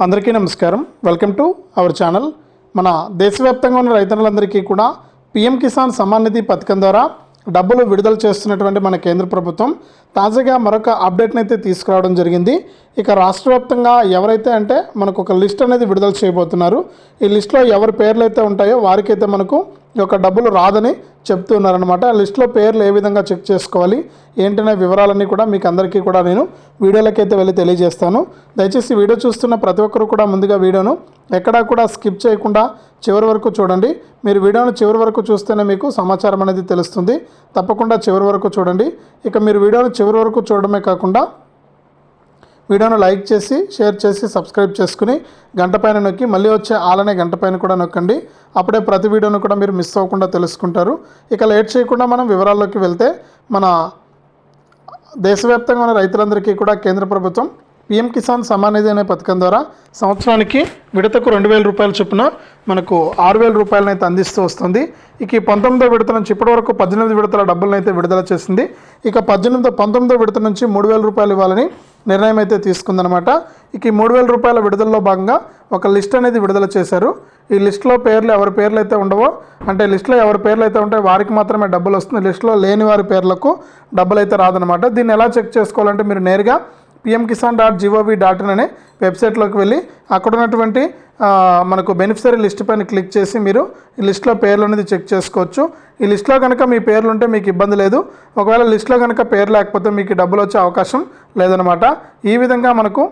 అందరికీ నమస్కారం. Welcome to our channel. మన దేశవ్యాప్తంగా ఉన్న రైతులందరికీ కూడా పీఎం కిసాన్ సమ్మాన్ నిధి పథకం ద్వారా డబ్బులు విడుదల చేస్తున్నటువంటి మన కేంద్ర ప్రభుత్వం తాజాగా మరొక అప్డేట్ని అయితే తీసుకురావడం జరిగింది. ఇక రాష్ట్ర వ్యాప్తంగా ఎవరైతే అంటే మనకు ఒక లిస్ట్ అనేది విడుదల చేయబోతున్నారు. ఈ లిస్టులో ఎవరి పేర్లు అయితే ఉంటాయో వారికైతే మనకు ఈ యొక్క డబ్బులు రాదని చెప్తున్నారనమాట. ఆ లిస్టులో పేర్లు ఏ విధంగా చెక్ చేసుకోవాలి ఏంటనే వివరాలన్నీ కూడా మీకు అందరికీ కూడా నేను వీడియోలకైతే వెళ్ళి తెలియజేస్తాను. దయచేసి వీడియో చూస్తున్న ప్రతి ఒక్కరు కూడా ముందుగా వీడియోను ఎక్కడా కూడా స్కిప్ చేయకుండా చివరి వరకు చూడండి. మీరు వీడియోను చివరి వరకు చూస్తేనే మీకు సమాచారం అనేది తెలుస్తుంది. తప్పకుండా చివరి వరకు చూడండి. ఇక మీరు వీడియోను చివరి వరకు చూడడమే కాకుండా వీడియోను లైక్ చేసి షేర్ చేసి సబ్స్క్రైబ్ చేసుకుని గంట పైన నొక్కి మళ్ళీ వచ్చే ఆలనే గంట పైన కూడా నొక్కండి. అప్పుడే ప్రతి వీడియోను కూడా మీరు మిస్ అవ్వకుండా తెలుసుకుంటారు. ఇక లేట్ చేయకుండా మనం వివరాల్లోకి వెళ్తే మన దేశవ్యాప్తంగా ఉన్న రైతులందరికీ కూడా కేంద్ర ప్రభుత్వం పీఎం కిసాన్ సమ్మాన్ నిధి అనే పథకం ద్వారా సంవత్సరానికి విడతకు 2,000 రూపాయల చొప్పున మనకు 6,000 రూపాయలను అయితే అందిస్తూ వస్తుంది. ఇక ఈ 19వ విడత నుంచి ఇప్పటి వరకు 18 విడతల డబ్బులను అయితే విడుదల చేసింది. ఇక 19వ విడత నుంచి 3,000 రూపాయలు ఇవ్వాలని నిర్ణయం అయితే తీసుకుందనమాట. ఇక ఈ 3,000 రూపాయల విడుదలలో భాగంగా ఒక లిస్ట్ అనేది విడుదల చేశారు. ఈ లిస్టులో ఎవరి పేర్లు అయితే ఉండవో అంటే లిస్టులో ఎవరి పేర్లు అయితే ఉంటాయో వారికి మాత్రమే డబ్బులు వస్తుంది. లిస్టులో లేని వారి పేర్లకు డబ్బులు అయితే రాదనమాట. దీన్ని ఎలా చెక్ చేసుకోవాలంటే మీరు నేరుగా pmkisan.gov.in అనే వెబ్సైట్లోకి వెళ్ళి అక్కడ ఉన్నటువంటి మనకు బెనిఫిషరీ లిస్ట్ పైన క్లిక్ చేసి మీరు ఈ లిస్టులో పేర్లు అనేది చెక్ చేసుకోవచ్చు. ఈ లిస్టులో కనుక మీ పేర్లు ఉంటే మీకు ఇబ్బంది లేదు. ఒకవేళ లిస్టులో కనుక పేరు లేకపోతే మీకు డబ్బులు వచ్చే అవకాశం లేదనమాట. ఈ విధంగా మనకు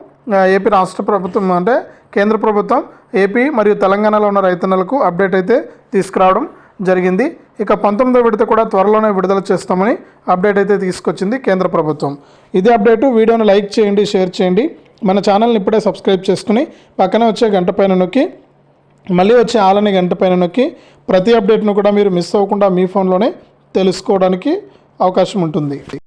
ఏపీ రాష్ట్ర ప్రభుత్వం అంటే కేంద్ర ప్రభుత్వం ఏపీ మరియు తెలంగాణలో ఉన్న రైతన్నలకు అప్డేట్ అయితే తీసుకురావడం జరిగింది. ఇక 19వ విడత కూడా త్వరలోనే విడుదల చేస్తామని అప్డేట్ అయితే తీసుకొచ్చింది కేంద్ర ప్రభుత్వం. ఇదే అప్డేటు. వీడియోను లైక్ చేయండి, షేర్ చేయండి. మన ఛానల్ని ఇప్పుడే సబ్స్క్రైబ్ చేసుకుని పక్కనే వచ్చే గంట పైన నొక్కి మళ్ళీ వచ్చే ఆలని గంట పైన నొక్కి ప్రతి అప్డేట్ను కూడా మీరు మిస్ అవ్వకుండా మీ ఫోన్లోనే తెలుసుకోవడానికి అవకాశం ఉంటుంది.